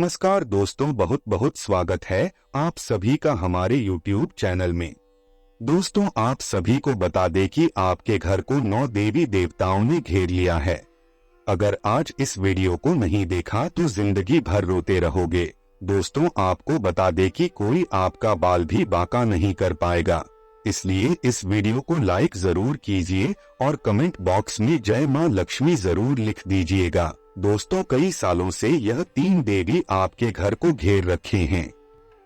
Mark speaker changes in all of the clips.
Speaker 1: नमस्कार दोस्तों, बहुत बहुत स्वागत है आप सभी का हमारे YouTube चैनल में। दोस्तों, आप सभी को बता दें कि आपके घर को 9 देवी देवताओं ने घेर लिया है। अगर आज इस वीडियो को नहीं देखा तो जिंदगी भर रोते रहोगे। दोस्तों, आपको बता दें कि कोई आपका बाल भी बांका नहीं कर पाएगा, इसलिए इस वीडियो को लाइक जरूर कीजिए और कमेंट बॉक्स में जय मां लक्ष्मी जरूर लिख दीजिएगा। दोस्तों, कई सालों से यह 3 देवी आपके घर को घेर रखे हैं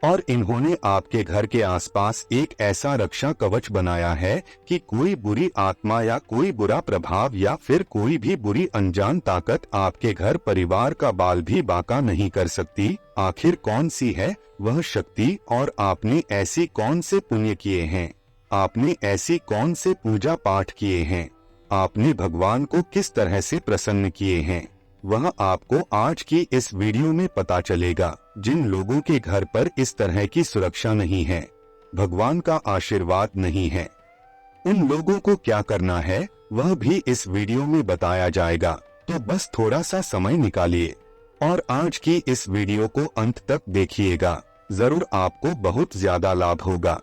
Speaker 1: और इन्होंने आपके घर के आसपास एक ऐसा रक्षा कवच बनाया है कि कोई बुरी आत्मा या कोई बुरा प्रभाव या फिर कोई भी बुरी अनजान ताकत आपके घर परिवार का बाल भी बांका नहीं कर सकती। आखिर कौन सी है वह शक्ति और आपने ऐसी कौन से पुण्य किए हैं, आपने ऐसी कौन से पूजा पाठ किए हैं, आपने भगवान को किस तरह से प्रसन्न किए हैं, वह आपको आज की इस वीडियो में पता चलेगा। जिन लोगों के घर पर इस तरह की सुरक्षा नहीं है, भगवान का आशीर्वाद नहीं है, उन लोगों को क्या करना है वह भी इस वीडियो में बताया जाएगा। तो बस थोड़ा सा समय निकालिए और आज की इस वीडियो को अंत तक देखिएगा, जरूर आपको बहुत ज्यादा लाभ होगा।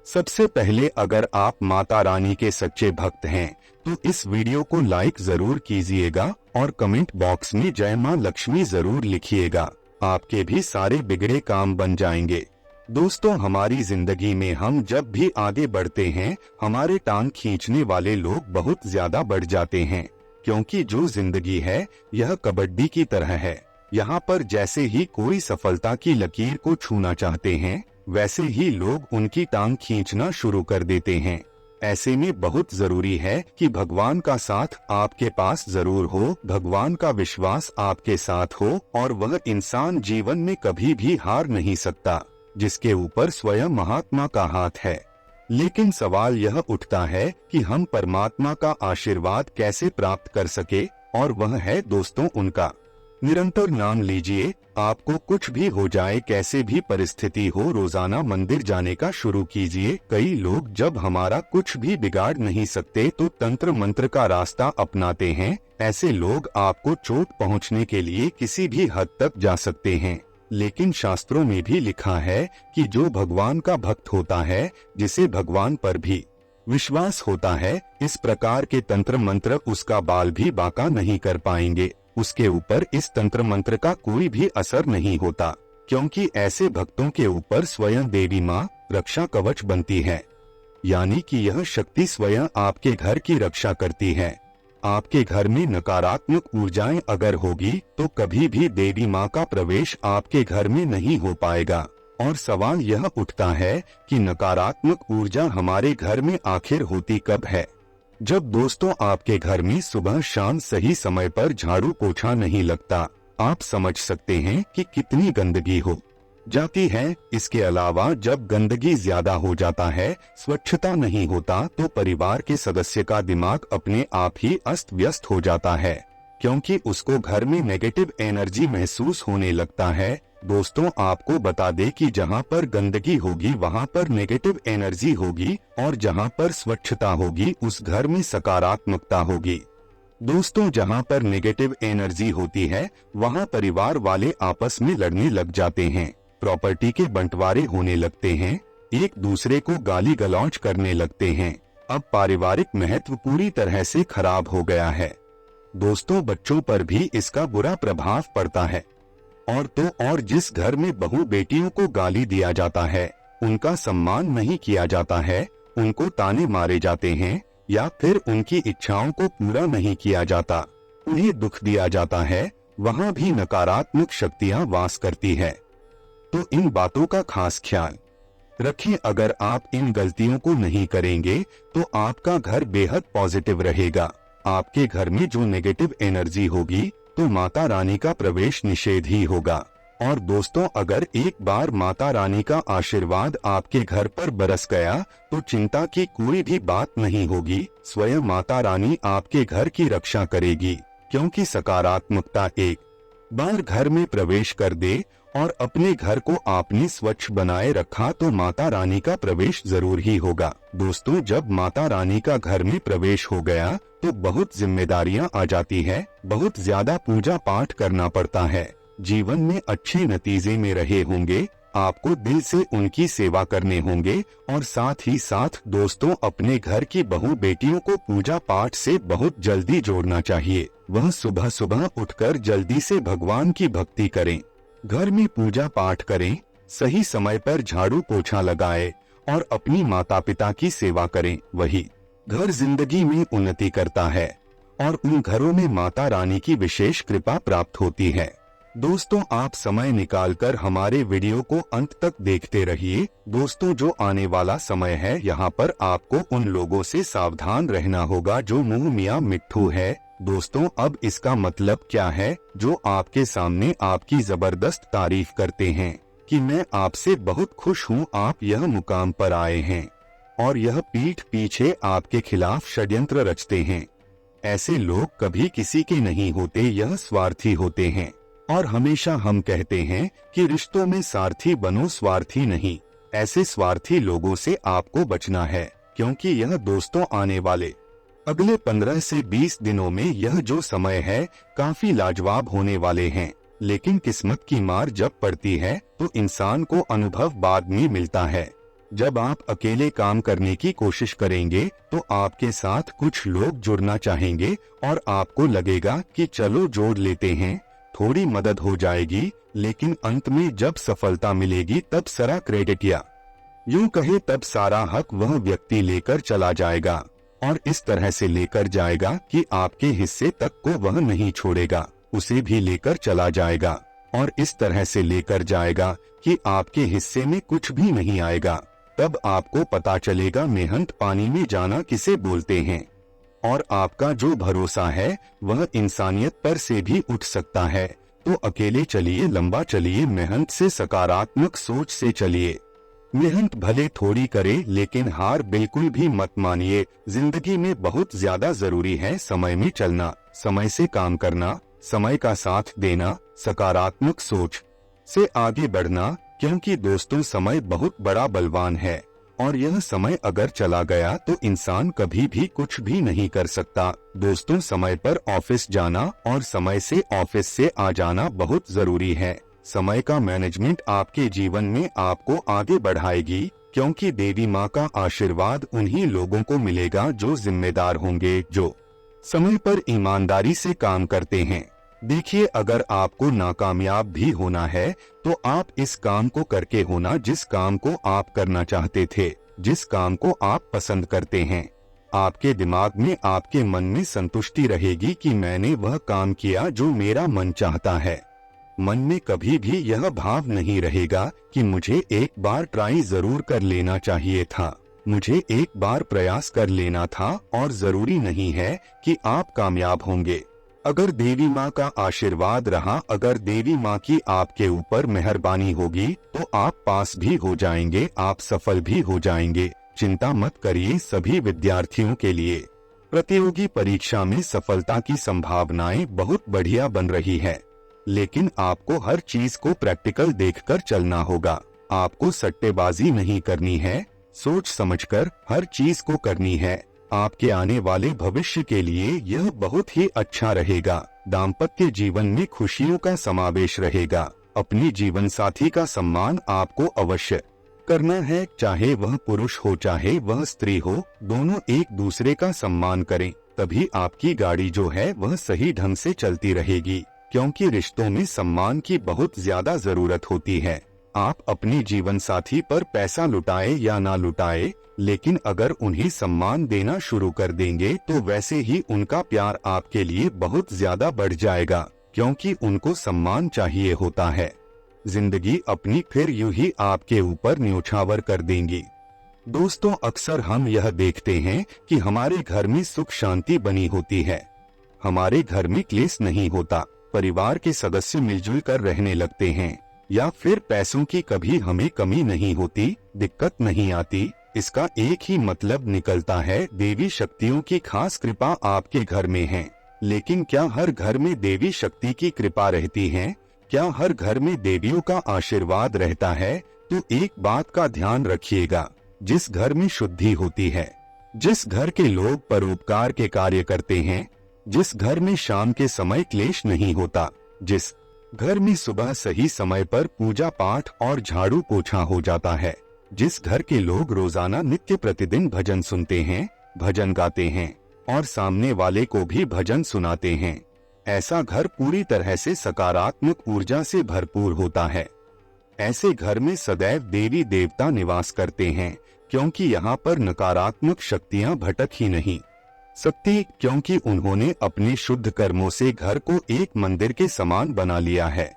Speaker 1: सबसे पहले, अगर आप माता रानी के सच्चे भक्त हैं तो इस वीडियो को लाइक जरूर कीजिएगा और कमेंट बॉक्स में जय मां लक्ष्मी जरूर लिखिएगा। आपके भी सारे बिगड़े काम बन जाएंगे। दोस्तों, हमारी जिंदगी में हम जब भी आगे बढ़ते हैं, हमारे टांग खींचने वाले लोग बहुत ज्यादा बढ़ जाते हैं, क्योंकि जो जिंदगी है यह कबड्डी की तरह है। यहाँ पर जैसे ही कोई सफलता की लकीर को छूना चाहते हैं, वैसे ही लोग उनकी टांग खींचना शुरू कर देते हैं। ऐसे में बहुत जरूरी है कि भगवान का साथ आपके पास जरूर हो, भगवान का विश्वास आपके साथ हो और वह इंसान जीवन में कभी भी हार नहीं सकता जिसके ऊपर स्वयं महात्मा का हाथ है। लेकिन सवाल यह उठता है कि हम परमात्मा का आशीर्वाद कैसे प्राप्त कर सके, और वह है दोस्तों उनका निरंतर नाम लीजिए। आपको कुछ भी हो जाए, कैसे भी परिस्थिति हो, रोजाना मंदिर जाने का शुरू कीजिए। कई लोग जब हमारा कुछ भी बिगाड़ नहीं सकते तो तंत्र मंत्र का रास्ता अपनाते हैं। ऐसे लोग आपको चोट पहुंचने के लिए किसी भी हद तक जा सकते हैं, लेकिन शास्त्रों में भी लिखा है कि जो भगवान का भक्त होता है, जिसे भगवान पर भी विश्वास होता है, इस प्रकार के तंत्र मंत्र उसका बाल भी बांका नहीं कर पाएंगे। उसके ऊपर इस तंत्र मंत्र का कोई भी असर नहीं होता, क्योंकि ऐसे भक्तों के ऊपर स्वयं देवी माँ रक्षा कवच बनती है, यानी कि यह शक्ति स्वयं आपके घर की रक्षा करती है। आपके घर में नकारात्मक ऊर्जाएं अगर होगी तो कभी भी देवी माँ का प्रवेश आपके घर में नहीं हो पाएगा। और सवाल यह उठता है कि नकारात्मक ऊर्जा हमारे घर में आखिर होती कब है? जब दोस्तों आपके घर में सुबह शाम सही समय पर झाड़ू पोछा नहीं लगता। आप समझ सकते हैं कि कितनी गंदगी हो जाती है। इसके अलावा जब गंदगी ज्यादा हो जाता है, स्वच्छता नहीं होता, तो परिवार के सदस्य का दिमाग अपने आप ही अस्त व्यस्त हो जाता है, क्योंकि उसको घर में नेगेटिव एनर्जी महसूस होने लगता है। दोस्तों, आपको बता दें कि जहाँ पर गंदगी होगी वहाँ पर नेगेटिव एनर्जी होगी, और जहाँ पर स्वच्छता होगी उस घर में सकारात्मकता होगी। दोस्तों, जहाँ पर नेगेटिव एनर्जी होती है वहाँ परिवार वाले आपस में लड़ने लग जाते हैं, प्रॉपर्टी के बंटवारे होने लगते हैं, एक दूसरे को गाली गलौज करने लगते हैं। अब पारिवारिक महत्व पूरी तरह से खराब हो गया है। दोस्तों, बच्चों पर भी इसका बुरा प्रभाव पड़ता है। और तो और जिस घर में बहू बेटियों को गाली दिया जाता है, उनका सम्मान नहीं किया जाता है, उनको ताने मारे जाते हैं या फिर उनकी इच्छाओं को पूरा नहीं किया जाता, उन्हें दुख दिया जाता है, वहाँ भी नकारात्मक शक्तियाँ वास करती है। तो इन बातों का खास ख्याल रखें। अगर आप इन गलतियों को नहीं करेंगे तो आपका घर बेहद पॉजिटिव रहेगा। आपके घर में जो नेगेटिव एनर्जी होगी तो माता रानी का प्रवेश निषेध ही होगा। और दोस्तों, अगर एक बार माता रानी का आशीर्वाद आपके घर पर बरस गया तो चिंता की कोई भी बात नहीं होगी। स्वयं माता रानी आपके घर की रक्षा करेगी, क्योंकि सकारात्मकता एक बार घर में प्रवेश कर दे और अपने घर को आपने स्वच्छ बनाए रखा तो माता रानी का प्रवेश जरूर ही होगा। दोस्तों, जब माता रानी का घर में प्रवेश हो गया तो बहुत जिम्मेदारियां आ जाती है, बहुत ज्यादा पूजा पाठ करना पड़ता है। जीवन में अच्छे नतीजे में रहे होंगे। आपको दिल से उनकी सेवा करने होंगे और साथ ही साथ दोस्तों अपने घर की बहू बेटियों को पूजा पाठ से बहुत जल्दी जोड़ना चाहिए। वह सुबह सुबह उठकर जल्दी से भगवान की भक्ति करें, घर में पूजा पाठ करें, सही समय पर झाड़ू पोछा लगाए और अपनी माता पिता की सेवा करें। वही घर जिंदगी में उन्नति करता है और उन घरों में माता रानी की विशेष कृपा प्राप्त होती है। दोस्तों आप समय निकालकर हमारे वीडियो को अंत तक देखते रहिए। दोस्तों जो आने वाला समय है यहाँ पर आपको उन लोगों से सावधान रहना होगा जो मुंह मियां मिट्ठू है। दोस्तों अब इसका मतलब क्या है? जो आपके सामने आपकी जबरदस्त तारीफ करते हैं कि मैं आपसे बहुत खुश हूँ, आप यह मुकाम पर आए हैं, और यह पीठ पीछे आपके खिलाफ षड्यंत्र रचते हैं। ऐसे लोग कभी किसी के नहीं होते, यह स्वार्थी होते हैं। और हमेशा हम कहते हैं कि रिश्तों में सारथी बनो, स्वार्थी नहीं। ऐसे स्वार्थी लोगों से आपको बचना है, क्योंकि यह दोस्तों आने वाले अगले 15 से 20 दिनों में यह जो समय है काफी लाजवाब होने वाले हैं। लेकिन किस्मत की मार जब पड़ती है तो इंसान को अनुभव बाद में मिलता है। जब आप अकेले काम करने की कोशिश करेंगे तो आपके साथ कुछ लोग जुड़ना चाहेंगे और आपको लगेगा कि चलो जोड़ लेते हैं, थोड़ी मदद हो जाएगी। लेकिन अंत में जब सफलता मिलेगी तब सारा क्रेडिट या यूं कहे तब सारा हक वह व्यक्ति लेकर चला जाएगा, और इस तरह से लेकर जाएगा कि आपके हिस्से तक को वह नहीं छोड़ेगा, उसे भी लेकर चला जाएगा, और इस तरह से लेकर जाएगा कि आपके हिस्से में कुछ भी नहीं आएगा। तब आपको पता चलेगा मेहनत पानी में जाना किसे बोलते हैं। और आपका जो भरोसा है वह इंसानियत पर से भी उठ सकता है। तो अकेले चलिए, लंबा चलिए, मेहनत से, सकारात्मक सोच से चलिए। मेहनत भले थोड़ी करे लेकिन हार बिल्कुल भी मत मानिए। जिंदगी में बहुत ज्यादा जरूरी है समय में चलना, समय से काम करना, समय का साथ देना, सकारात्मक सोच से आगे बढ़ना, क्योंकि दोस्तों समय बहुत बड़ा बलवान है और यह समय अगर चला गया तो इंसान कभी भी कुछ भी नहीं कर सकता। दोस्तों समय पर ऑफिस जाना और समय से ऑफिस से आ जाना बहुत जरूरी है। समय का मैनेजमेंट आपके जीवन में आपको आगे बढ़ाएगी, क्योंकि देवी माँ का आशीर्वाद उन्हीं लोगों को मिलेगा जो जिम्मेदार होंगे, जो समय पर ईमानदारी से काम करते हैं। देखिए अगर आपको नाकामयाब भी होना है तो आप इस काम को करके होना जिस काम को आप करना चाहते थे, जिस काम को आप पसंद करते हैं। आपके दिमाग में, आपके मन में संतुष्टि रहेगी कि मैंने वह काम किया जो मेरा मन चाहता है। मन में कभी भी यह भाव नहीं रहेगा कि मुझे एक बार ट्राई जरूर कर लेना चाहिए था, मुझे एक बार प्रयास कर लेना था, और जरूरी नहीं है कि आप कामयाब होंगे। अगर देवी माँ का आशीर्वाद रहा, अगर देवी माँ की आपके ऊपर मेहरबानी होगी तो आप पास भी हो जाएंगे, आप सफल भी हो जाएंगे। चिंता मत करिए। सभी विद्यार्थियों के लिए प्रतियोगी परीक्षा में सफलता की संभावनाएं बहुत बढ़िया बन रही है, लेकिन आपको हर चीज को प्रैक्टिकल देखकर चलना होगा। आपको सट्टेबाजी नहीं करनी है, सोच समझकर हर चीज को करनी है। आपके आने वाले भविष्य के लिए यह बहुत ही अच्छा रहेगा। दाम्पत्य जीवन में खुशियों का समावेश रहेगा। अपनी जीवन साथी का सम्मान आपको अवश्य करना है, चाहे वह पुरुष हो चाहे वह स्त्री हो, दोनों एक दूसरे का सम्मान करें, तभी आपकी गाड़ी जो है वह सही ढंग से चलती रहेगी, क्योंकि रिश्तों में सम्मान की बहुत ज्यादा जरूरत होती है। आप अपने जीवन साथी पर पैसा लुटाए या ना लुटाए, लेकिन अगर उन्हें सम्मान देना शुरू कर देंगे तो वैसे ही उनका प्यार आपके लिए बहुत ज्यादा बढ़ जाएगा, क्योंकि उनको सम्मान चाहिए होता है। जिंदगी अपनी फिर यूं ही आपके ऊपर न्योछावर कर देंगी। दोस्तों अक्सर हम यह देखते हैं कि हमारे घर में सुख शांति बनी होती है, हमारे घर में क्लेश नहीं होता, परिवार के सदस्य मिलजुल कर रहने लगते हैं, या फिर पैसों की कभी हमें कमी नहीं होती, दिक्कत नहीं आती। इसका एक ही मतलब निकलता है, देवी शक्तियों की खास कृपा आपके घर में है। लेकिन क्या हर घर में देवी शक्ति की कृपा रहती है? क्या हर घर में देवियों का आशीर्वाद रहता है? तो एक बात का ध्यान रखिएगा, जिस घर में शुद्धि होती है, जिस घर के लोग परोपकार के कार्य करते हैं, जिस घर में शाम के समय क्लेश नहीं होता, जिस घर में सुबह सही समय पर पूजा पाठ और झाड़ू पोछा हो जाता है। जिस घर के लोग रोजाना नित्य प्रतिदिन भजन सुनते हैं, भजन गाते हैं और सामने वाले को भी भजन सुनाते हैं, ऐसा घर पूरी तरह से सकारात्मक ऊर्जा से भरपूर होता है। ऐसे घर में सदैव देवी देवता निवास करते हैं, क्योंकि यहाँ पर नकारात्मक शक्तियाँ भटक ही नहीं सकती, क्योंकि उन्होंने अपने शुद्ध कर्मों से घर को एक मंदिर के समान बना लिया है।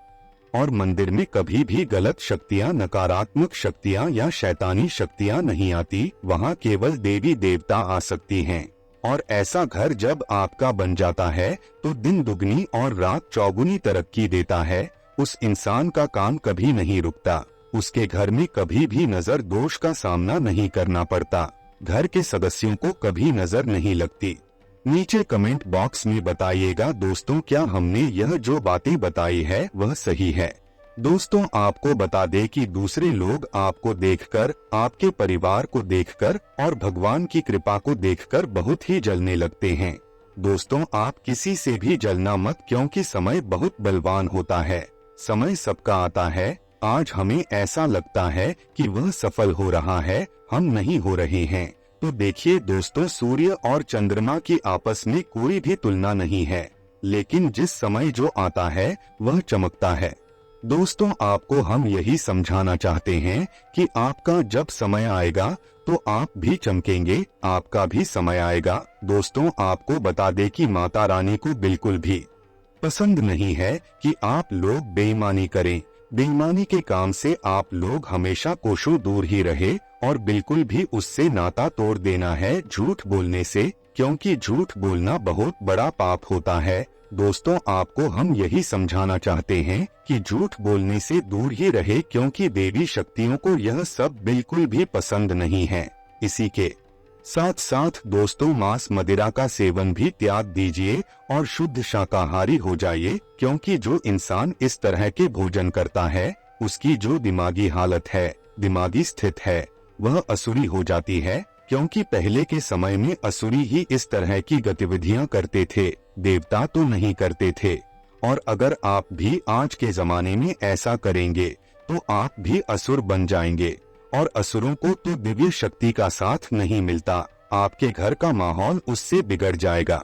Speaker 1: और मंदिर में कभी भी गलत शक्तियाँ, नकारात्मक शक्तियाँ या शैतानी शक्तियाँ नहीं आती, वहाँ केवल देवी देवता आ सकती हैं। और ऐसा घर जब आपका बन जाता है तो दिन दुगनी और रात चौगुनी तरक्की देता है। उस इंसान का काम कभी नहीं रुकता, उसके घर में कभी भी नजर दोष का सामना नहीं करना पड़ता, घर के सदस्यों को कभी नजर नहीं लगती। नीचे कमेंट बॉक्स में बताइएगा दोस्तों, क्या हमने यह जो बातें बताई है वह सही है। दोस्तों, आपको बता दें कि दूसरे लोग आपको देखकर, आपके परिवार को देखकर और भगवान की कृपा को देखकर बहुत ही जलने लगते हैं। दोस्तों, आप किसी से भी जलना मत, क्योंकि समय बहुत बलवान होता है। समय सबका आता है। आज हमें ऐसा लगता है कि वह सफल हो रहा है, हम नहीं हो रहे हैं। तो देखिए दोस्तों, सूर्य और चंद्रमा की आपस में कोई भी तुलना नहीं है, लेकिन जिस समय जो आता है वह चमकता है। दोस्तों, आपको हम यही समझाना चाहते हैं कि आपका जब समय आएगा तो आप भी चमकेंगे, आपका भी समय आएगा। दोस्तों, आपको बता दें कि माता रानी को बिल्कुल भी पसंद नहीं है कि आप लोग बेईमानी करें। बेईमानी के काम से आप लोग हमेशा कोसों दूर ही रहे और बिल्कुल भी उससे नाता तोड़ देना है झूठ बोलने से, क्योंकि झूठ बोलना बहुत बड़ा पाप होता है। दोस्तों, आपको हम यही समझाना चाहते हैं कि झूठ बोलने से दूर ही रहे, क्योंकि देवी शक्तियों को यह सब बिल्कुल भी पसंद नहीं है। इसी के साथ साथ दोस्तों, मांस मदिरा का सेवन भी त्याग दीजिए और शुद्ध शाकाहारी हो जाइए, क्योंकि जो इंसान इस तरह के भोजन करता है उसकी जो दिमागी हालत है, दिमागी स्थिति है, वह असुरी हो जाती है। क्योंकि पहले के समय में असुरी ही इस तरह की गतिविधियां करते थे, देवता तो नहीं करते थे। और अगर आप भी आज के जमाने में ऐसा करेंगे तो आप भी असुर बन जाएंगे, और असुरों को तो दिव्य शक्ति का साथ नहीं मिलता, आपके घर का माहौल उससे बिगड़ जाएगा।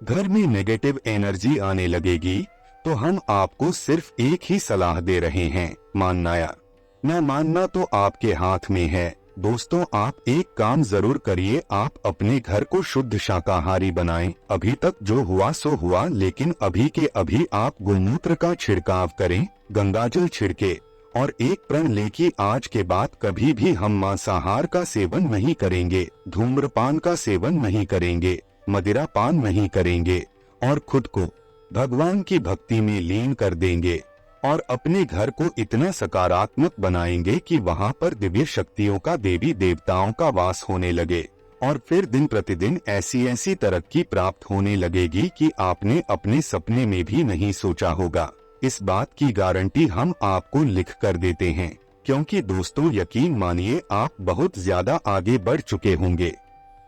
Speaker 1: घर में नेगेटिव एनर्जी आने लगेगी। तो हम आपको सिर्फ एक ही सलाह दे रहे हैं, मानना या न मानना तो आपके हाथ में है। दोस्तों, आप एक काम जरूर करिए, आप अपने घर को शुद्ध शाकाहारी बनाएं। अभी तक जो हुआ सो हुआ, लेकिन अभी के अभी आप गोमूत्र का छिड़काव करें, गंगाजल छिड़के और एक प्रण लें कि आज के बाद कभी भी हम मांसाहार का सेवन नहीं करेंगे, धूम्रपान का सेवन नहीं करेंगे, मदिरा पान नहीं करेंगे और खुद को भगवान की भक्ति में लीन कर देंगे और अपने घर को इतना सकारात्मक बनाएंगे कि वहां पर दिव्य शक्तियों का, देवी देवताओं का वास होने लगे। और फिर दिन प्रतिदिन ऐसी ऐसी तरक्की प्राप्त होने लगेगी कि आपने अपने सपने में भी नहीं सोचा होगा। इस बात की गारंटी हम आपको लिख कर देते हैं, क्योंकि दोस्तों यकीन मानिए आप बहुत ज्यादा आगे बढ़ चुके होंगे।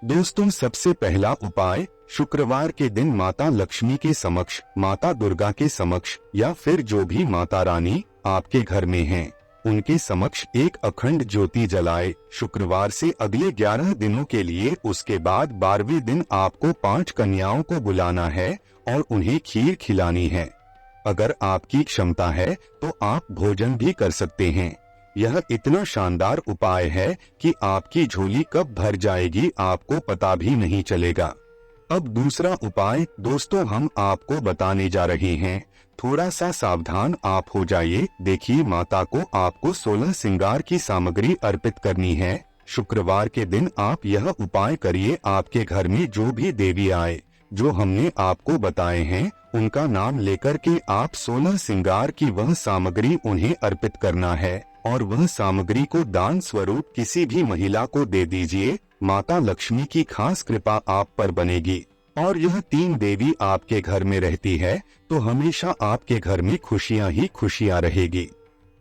Speaker 1: दोस्तों, सबसे पहला उपाय, शुक्रवार के दिन माता लक्ष्मी के समक्ष, माता दुर्गा के समक्ष या फिर जो भी माता रानी आपके घर में हैं, उनके समक्ष एक अखंड ज्योति जलाए। शुक्रवार से अगले 11 दिनों के लिए। उसके बाद 12वें दिन आपको 5 कन्याओं को बुलाना है और उन्हें खीर खिलानी है। अगर आपकी क्षमता है तो आप भोजन भी कर सकते हैं। यह इतना शानदार उपाय है कि आपकी झोली कब भर जाएगी आपको पता भी नहीं चलेगा। अब दूसरा उपाय दोस्तों हम आपको बताने जा रहे हैं, थोड़ा सा सावधान आप हो जाइए। देखिए, माता को आपको 16 श्रृंगार की सामग्री अर्पित करनी है। शुक्रवार के दिन आप यह उपाय करिए। आपके घर में जो भी देवी आए, जो हमने आपको बताए हैं, उनका नाम लेकर के आप 16 श्रृंगार की वह सामग्री उन्हें अर्पित करना है और वह सामग्री को दान स्वरूप किसी भी महिला को दे दीजिए। माता लक्ष्मी की खास कृपा आप पर बनेगी और यह 3 देवी आपके घर में रहती है तो हमेशा आपके घर में खुशियां ही खुशियां रहेगी।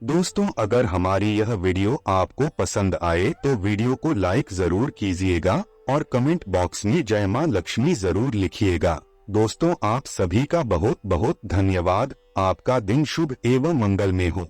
Speaker 1: दोस्तों, अगर हमारी यह वीडियो आपको पसंद आए तो वीडियो को लाइक जरूर कीजिएगा और कमेंट बॉक्स में जय मां लक्ष्मी जरूर लिखिएगा। दोस्तों, आप सभी का बहुत बहुत धन्यवाद। आपका दिन शुभ एवं मंगलमय हो।